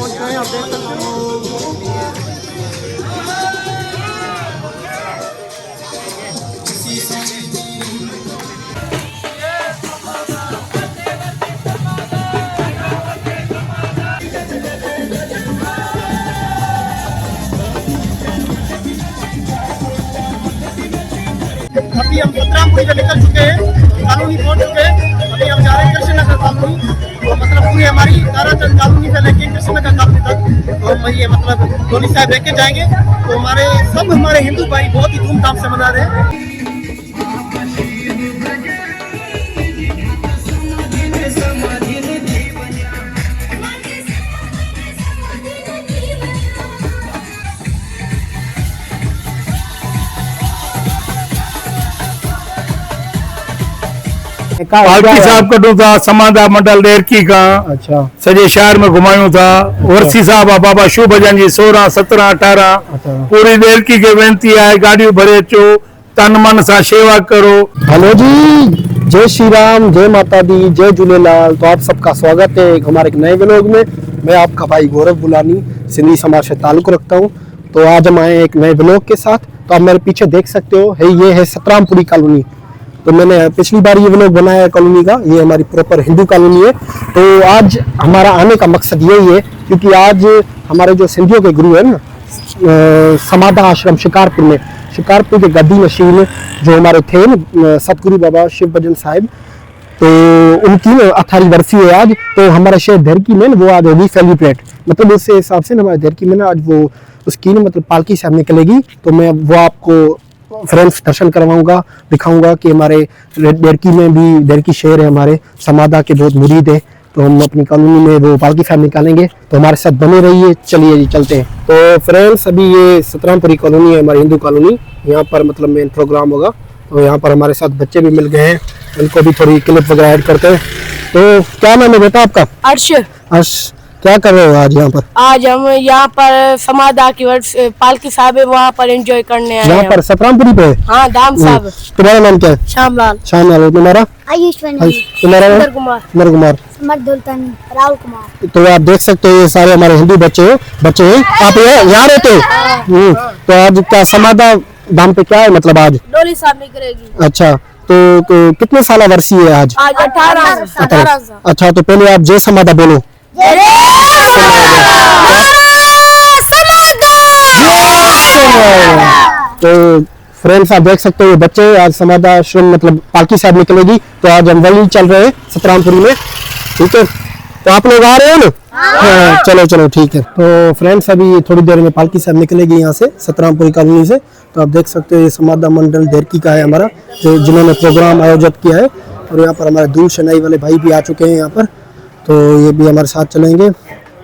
पहुंच गए हैं, आप देख सकते हो। अभी हम सतरामपुरी से निकल चुके हैं, कॉलोनी पहुंच चुके हैं। अभी हम जा रहे हैं कृष्णनगर कॉलोनी, तो मतलब पूरी हमारी ताराचंद कॉलोनी से लेके कृष्णनगर कॉलोनी तक तो हम ये मतलब गोली साहब लेके जाएंगे। तो हमारे हिंदू भाई बहुत ही धूमधाम से मना रहे हैं। पालकी साहब कटू था समाधा मंडल डेरकी का। अच्छा, सजे शहर में घुमायूं था। वर्सी साहब बाबा शिव भजन जी 16, 17, 18 पूरी डेरकी के बेनती है गाड़ियों भरे चो तन मन सा सेवा करो। हेलो जी, जय श्री राम, जय माता दी, जय झूलेलाल। तो आप सबका स्वागत है हमारे एक नए व्लॉग में। मैं आपका भाई गौरव बुलानी सिंधी समाज से ताल्लुक रखता हूँ। तो आज हम आए एक नए व्लॉग के साथ। तो आप मेरे पीछे देख सकते हो ये है सतरामपुरी कॉलोनी। तो मैंने पिछली बार ये व्लॉग बनाया है कॉलोनी का। ये हमारी प्रॉपर हिंदू कॉलोनी है। तो आज हमारा आने का मकसद यही है क्योंकि आज हमारे जो सिंधियों के गुरु है ना, समाधा आश्रम शिकारपुर के गद्दी नशीन जो हमारे थे ना सतगुरु बाबा शिव भजन साहिब, तो उनकी 18वीं बरसी है आज। तो हमारे शहर धरकी में वो आज होगी सेलिब्रेट। मतलब उस हिसाब से ना हमारे धरकी में ना आज वो उसकी मतलब पालकी साहब निकलेगी। तो मैं वो आपको फ्रेंड्स दर्शन करवाऊंगा, दिखाऊंगा कि हमारे डेरकी में भी डेरकी शहर है हमारे समाधा के बहुत मुरीद है। तो हम अपनी कॉलोनी में वो पालकी साहब निकालेंगे। तो हमारे साथ बने रहिए। चलिए जी चलते हैं। तो फ्रेंड्स अभी ये सतरामपुरी कॉलोनी है हमारी हिंदू कॉलोनी। यहाँ पर मतलब मेन प्रोग्राम होगा। तो यहाँ पर हमारे साथ बच्चे भी मिल गए हैं, उनको भी थोड़ी क्लिप वगैरह ऐड करते हैं। तो क्या नाम है बेटा आपका? अर्श। क्या कर रहे हो आज यहाँ पर? आज हम यहाँ पर समाधा की पालकी साहब है, वहाँ पर एंजॉय करने आए हैं। यहाँ पर सतरामपुरी पे? हाँ, दाम साहब। तुम्हारा नाम क्या है? श्यामलाल। तुम्हारा? तुम्हारा कुमार। राहुल कुमार। तो आप देख सकते हो ये सारे हमारे हिंदू बच्चे हैं। आप यहाँ रहते हो? तो आज क्या समाधा धाम पे क्या है मतलब आज? डोली साहब निकलेगी। अच्छा, तो कितने साल वर्षी है आज? 18। अच्छा, तो पहले आप जय समाधा बोलो। तो फ्रेंड्स आप देख सकते हो बच्चे आज समाधा आश्रम मतलब पालकी साहब निकलेगी। तो आज हम वही चल रहे हैं सतरामपुरी में। ठीक है, तो आप लोग आ रहे हो ना? हाँ, चलो ठीक है। तो फ्रेंड्स अभी थोड़ी देर में पालकी साहब निकलेगी यहाँ से सतरामपुरी कॉलोनी से। तो आप देख सकते हो ये समाधा मंडल डेरकी का है हमारा, जो जिन्होंने प्रोग्राम आयोजित किया है। और यहाँ पर हमारे दूर शनाई वाले भाई भी आ चुके हैं यहाँ पर। तो ये भी हमारे साथ चलेंगे।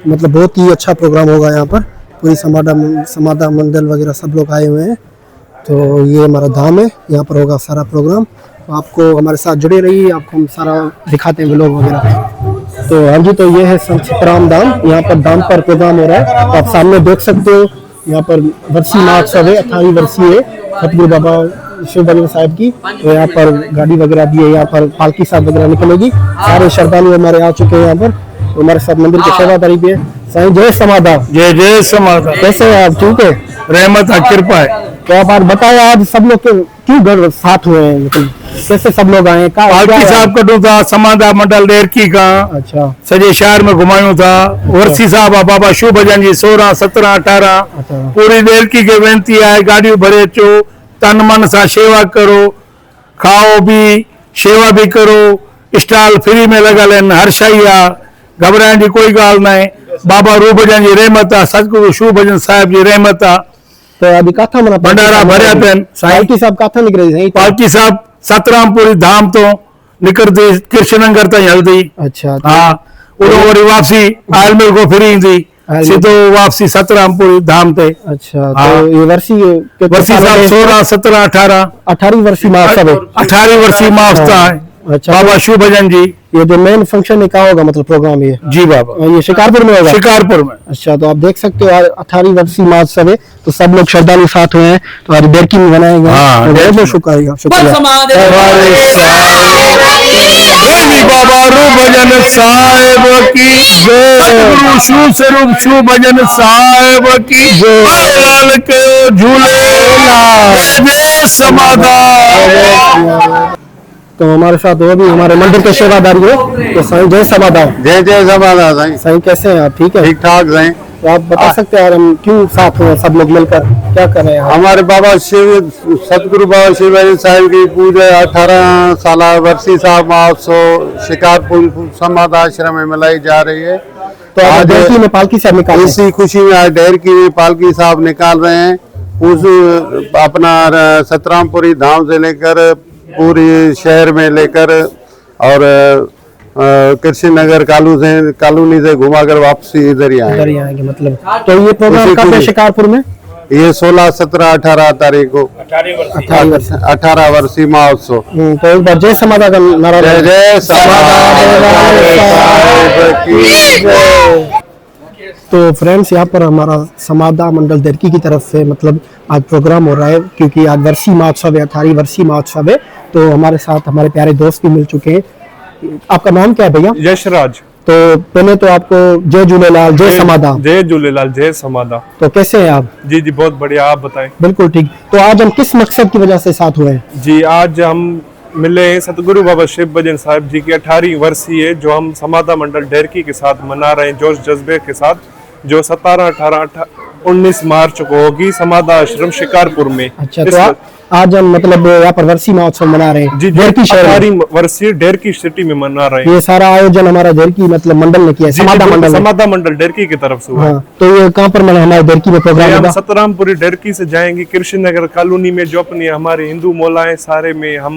मतलब बहुत ही अच्छा प्रोग्राम होगा यहाँ पर। पूरी समाधा मंडल वगैरह सब लोग आए हुए हैं। तो ये हमारा धाम है, यहाँ पर होगा सारा प्रोग्राम। तो आपको हमारे साथ जुड़े रहिए, आपको हम सारा दिखाते हैं व्लॉग वगैरह। तो हाँ जी, तो ये है संत सीताराम धाम। यहाँ पर धाम पर प्रोग्राम हो रहा है। तो आप सामने देख सकते हो यहाँ पर वर्षी महोत्सव है, 18वीं वर्षी है सतगुरु बाबा शिव भजन साहिब की। तो यहाँ पर गाड़ी वगैरह भी है, यहाँ पर पालकी साहब वगैरह निकलेगी। सारे श्रद्धालु हमारे आ चुके हैं यहाँ पर। तो हमारे साथ मंदिर की सेवादारी भी है। साईं जय समाधा। जय समाधा। कैसे है आप? ठीक है, रहमत कृपा है। तो आप आज बताए आज सब लोग क्यों घर साथ हुए हैं, मतलब कैसे सब लोग आए? पालकी साहब कटू था समाधा मंडल डेरकी का। अच्छा, सजे शहर में घुमायूं था। वर्सी साहब बाबा शिव भजन जी 16, 17, 18 पूरी डेरकी के बेनती है गाड़ियों भरे चो तन मन सा सेवा करो, खाओ भी सेवा भी करो। स्टॉल फ्री में लगा लेना, हर शही आ, घबराने की कोई गाल नहीं। बाबा रूप भजन जी रहमत आ, सतगुरु शिव भजन साहिब जी रहमत आ। तो अभी कथा मना भंडारा भरिया पेन। पालकी साहब कथा निकले? पालकी साहब सतरामपुरी धाम तो निकलती कृष्णनगर ताईं हलदी। अच्छा, हाँ, उड़ो वरी वापसी आलमेर को फिरी थी सीधो वापसी सतरामपुरी धाम ते। अच्छा, तो ये वर्षी साहब 16, 17, 18 18वीं वर्षी महोत्सव है। 18वीं वर्षी महोत्सव है। अच्छा, बाबा शिव भजन जी ये जो मेन फंक्शन है कहाँ होगा, मतलब प्रोग्राम ये जी बाबा, ये शिकारपुर में होगा? शिकारपुर में। अच्छा, तो आप देख सकते हो 18वीं वर्षीय महोत्सव है, तो सब लोग श्रद्धालु साथ हुए हैं, तो आज डेरकी में बनाएगा। हाँ, बहुत बहुत शुक्रिया, शुक्रिया। बाबा रू भजन साहेब की जय, सतगुरु शिव स्वरूप शिव भजन साहेब की जय, लाल के झूले जय समाधान। तो हमारे साथ वो भी हमारे मंदिर के सेवादारी है, तो साईं जय समाधान। जय जय समाधान साईं। साईं कैसे हैं आप, ठीक है? ठीक ठाक साईं। तो आप बता सकते हैं यार, हम क्यों साथ हुए सब लोग मिलकर, क्या कर रहे हैं? हमारे बाबा शिव सतगुरु बाबा शिवाजी साहिब की पूजा 18 साला वर्षी साहब महोत्सव शिकारपुर समाधाश्रम में मनाई जा रही है। तो आज डेरकी में पालकी साहब निकाल, इसी खुशी में आज डेरकी में पालकी साहब निकाल रहे हैं। उस अपना सतरामपुरी धाम से लेकर पूरी शहर में लेकर और कृष्ण नगर कॉलोनी से घुमाकर वापसी इधर ही आएंगे मतलब। तो ये प्रोग्राम कब है शिकारपुर में? ये 16, 17, 18 तारीख को 18 वर्षीय महोत्सव। तो एक बार जय समाधा का नारा। जय जय समाधा। तो फ्रेंड्स, यहाँ पर हमारा समाधा मंडल देरकी की तरफ से मतलब आज प्रोग्राम हो रहा है, क्योंकि आज वर्षीय महोत्सव है, 18वीं वर्षीय महोत्सव है। तो हमारे साथ हमारे प्यारे दोस्त भी मिल चुके हैं। आपका नाम क्या है भैया? यशराज। तो पहले तो आपको जय झूलेलाल, जय समाधा। जय झूलेलाल, जय समाधा। तो कैसे हैं आप? जी जी बहुत बढ़िया, आप बताएं। बिल्कुल ठीक। तो आज हम किस मकसद की वजह से साथ हुए हैं? जी आज हम मिले हैं सतगुरु बाबा शिव भजन साहिब जी की 18वीं वर्षीय जो हम समाधा मंडल डेरकी के साथ मना रहे हैं, जोश जज्बे के साथ, जो 17, 18, 19 मार्च को होगी समाधा आश्रम शिकारपुर में। अच्छा, तो आज हम मतलब यहाँ पर वर्षीय महोत्सव मना रहे हैं। जी, डेरकी शहर 18वीं वर्षीय डेरकी सिटी में मना रहे हैं। ये सारा आयोजन हमारा डेरकी मतलब मंडल ने किया है, समाधा मंडल डेरकी की तरफ से हुआ। हाँ, तो ये कहाँ पर मतलब हमारे डेरकी में प्रोग्राम हम होगा? सतरामपुरी डेरकी से जाएंगे कृष्ण नगर कॉलोनी में, जो अपनी हमारे हिंदू मौलाएं सारे में हम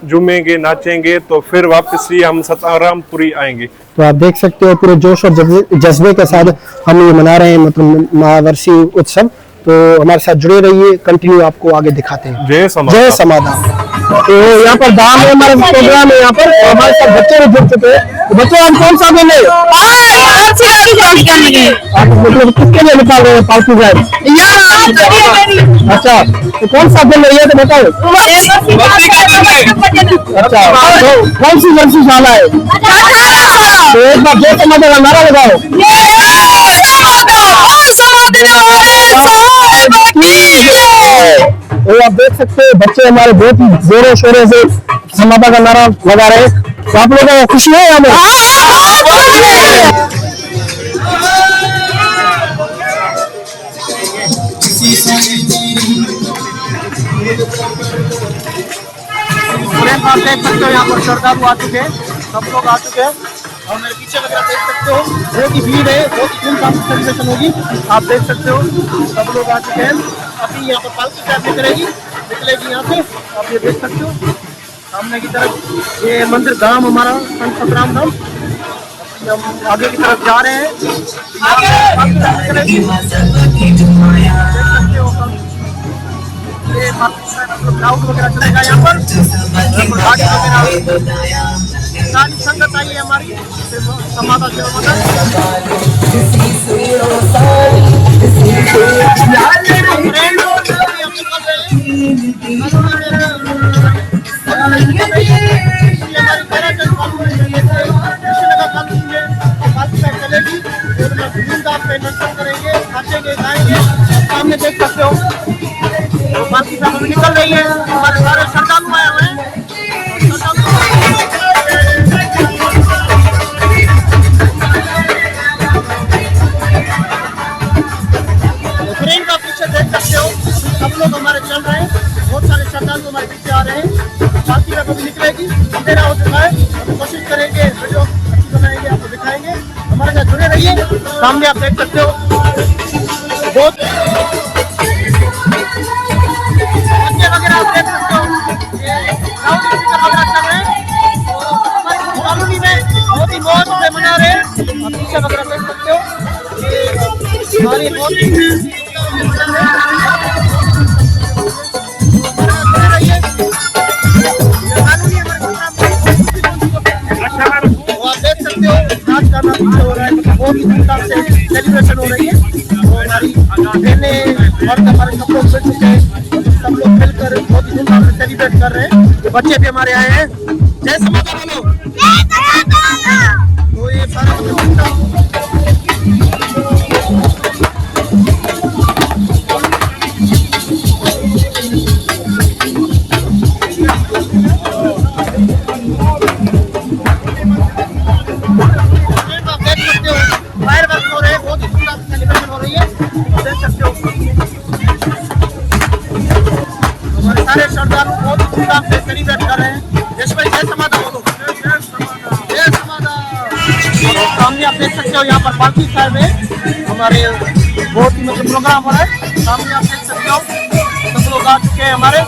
झूमेंगे, नाचेंगे, तो फिर वापस ही हम सतरामपुरी आएंगे। तो आप देख सकते हो पूरे जोश और जज्बे के साथ हम ये मना रहे हैं मतलब महावर्षीय उत्सव। तो हमारे साथ जुड़े रहिए, कंटिन्यू आपको आगे दिखाते हैं। जय समाधा। जय समाधा। तो यहाँ पर दाम है, हमारा प्रोग्राम है यहाँ पर, तो हमारे साथ बच्चे भी जुड़ चुके हैं। तो बच्चे हम कौन सा लेंगे? आप मतलब किसके लिए निकाल रहे हैं पालतू गाय? अच्छा, तो कौन सा दिन है ये तो बताओ। अच्छा, तो कौन सी वर्षशाला है? तो एक बार जय समाधा का नारा लगाओ। तो आप देख सकते हैं बच्चे हमारे बहुत ही जोरों शोरों से समाधा का नारा लगा रहे हैं। तो आप लोगों को खुशी है हमें? आप देख सकते हो यहाँ पर श्रद्धालु आ चुके हैं, सब लोग आ चुके हैं, और मेरे पीछे वगैरह देख सकते हो बहुत ही भीड़ है, बहुत ही धूमधाम से सेलिब्रेशन होगी। आप देख सकते हो सब लोग आ चुके हैं। अभी यहाँ पर पालकी साहब निकलेगी यहाँ से, आप ये देख सकते हो सामने की तरफ। ये मंदिर धाम हमारा संत सतराम धाम, हम आगे की तरफ जा रहे हैं। ये क्राउड वगैरह चलेगा यहाँ पर, गाड़ी वगैरह सारी संगत आई है हमारी समाधा सेवा मंडल। सामने देख सकते हो बाकी सब निकल रही है, हमारे सारे श्रद्धालु आए हुए हैं। ट्रेन का पीछे देख सकते हो सब लोग हमारे चल रहे हैं, बहुत सारे श्रद्धालु हमारे पीछे आ रहे हैं। बाकी का कभी निकलेगी, अंधेरा हो चुका है, हम कोशिश करेंगे वीडियो अच्छी बनाएंगे, आपको दिखाएंगे। हमारे साथ जुड़े रहिए। सामने आप देख सकते हो बहुत बच्चे वगैरह आप देख सकते हो, लाउड स्पीकर वगैरह चल रहे हैं, हमारी कॉलोनी में बहुत ही मौज से मना रहे हैं। आप पीछे वगैरह देख सकते हो, हमारी बहुत हो रहा है, मतलब बहुत ही धूमधाम से सेलिब्रेशन हो रही है। तो हमारी बहनें और हमारे सब लोग मिल चुके हैं, सब लोग मिलकर बहुत ही धूमधाम से सेलिब्रेट कर रहे हैं। बच्चे भी हमारे आए हैं। जय समाता बोलो। तो ये सारा सारे श्रद्धालु बहुत ही धूमधाम से सेलिब्रेट कर रहे हैं। जय भाई जय समाता बोलो। जय समाता। सामने आप देख सकते हो यहाँ पर पालकी साहब है, हमारे बहुत ही मतलब प्रोग्राम हो रहा है। सामने आप देख सकते हो सब लोग आ चुके हैं हमारे।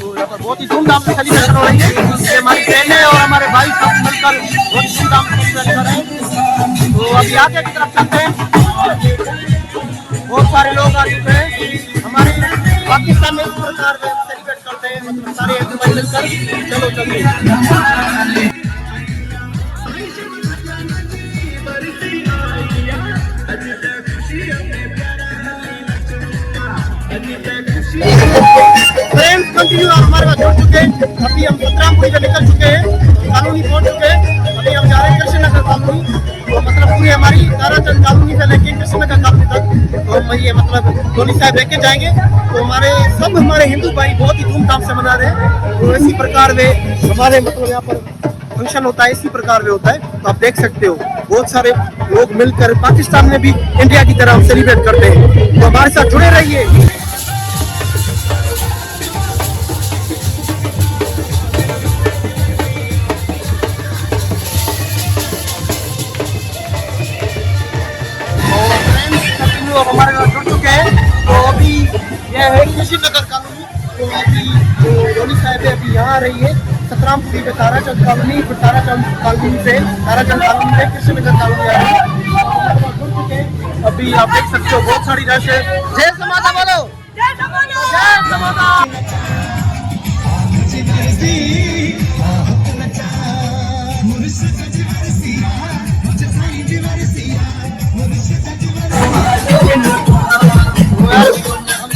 तो यहाँ पर बहुत ही धूमधाम से सेलिब्रेशन हो रही है। ये हमारी बहनें और हमारे भाई सब मिलकर बहुत ही धूमधाम से सेलिब्रेट कर रहे हैं। तो अभी आगे की तरफ चलते हैं। बहुत सारे लोग आ चुके हैं। हमारे पाकिस्तान में इस प्रकार सेलिब्रेट करते हैं, मतलब सारे एक भाई मिलकर। चलो चलिए। फ्रेंड्स कंटिन्यू हमारे पास जुड़ चुके हैं। अभी हम सतरामपुरी से निकल चुके हैं, कॉलोनी पहुंच चुके हैं। अभी हम जा रहे हैं कृष्णनगर कॉलोनी। तो मतलब पूरी हमारी ताराचंद कॉलोनी से लेके कृष्णनगर कॉलोनी तक तो हम ये मतलब टोली साहब लेके जाएंगे। तो हमारे हिंदू भाई बहुत ही धूमधाम से मना रहे हैं। तो इसी प्रकार वे हमारे मतलब यहाँ पर फंक्शन होता है, इसी प्रकार वे होता है। तो आप देख सकते हो बहुत सारे लोग मिलकर पाकिस्तान में भी इंडिया की तरह सेलिब्रेट करते हैं। तो हमारे साथ जुड़े रहिए। हमारे साथ जुड़ चुके हैं। तो अभी यह है कृष्णनगर कॉलोनी। तो अभी टोली साहब अभी यहाँ आ रही है सतरामपुरी पे ताराचंद कॉलोनी, फिर ताराचंद कॉलोनी से कृष्णनगर कॉलोनी आ रही है। जुड़ चुके हैं। अभी आप देख सकते हो बहुत सारी रश है। जय समाता बोलो। जय समाता। जय समाता।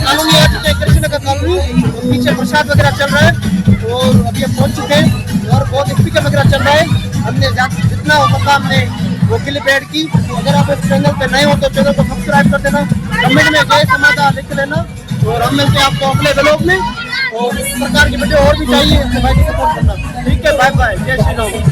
कॉलोनी आ चुके हैं कृष्णनगर कॉलोनी। पीछे प्रसाद वगैरह चल रहा है और अभी हम पहुंच चुके हैं और बहुत स्पीकर वगैरह चल रहा है। हमने जितना हो सका हमने वो क्लिप ऐड की। अगर आप इस चैनल पे नए हो तो चैनल को सब्सक्राइब कर देना, कमेंट में जय समाता लिख लेना और हम मिलते हैं आपको अगले व्लॉग में। और इस प्रकार की वीडियो और भी चाहिए तो भाई सपोर्ट करना। ठीक है, बाय बाय, जय श्री राम।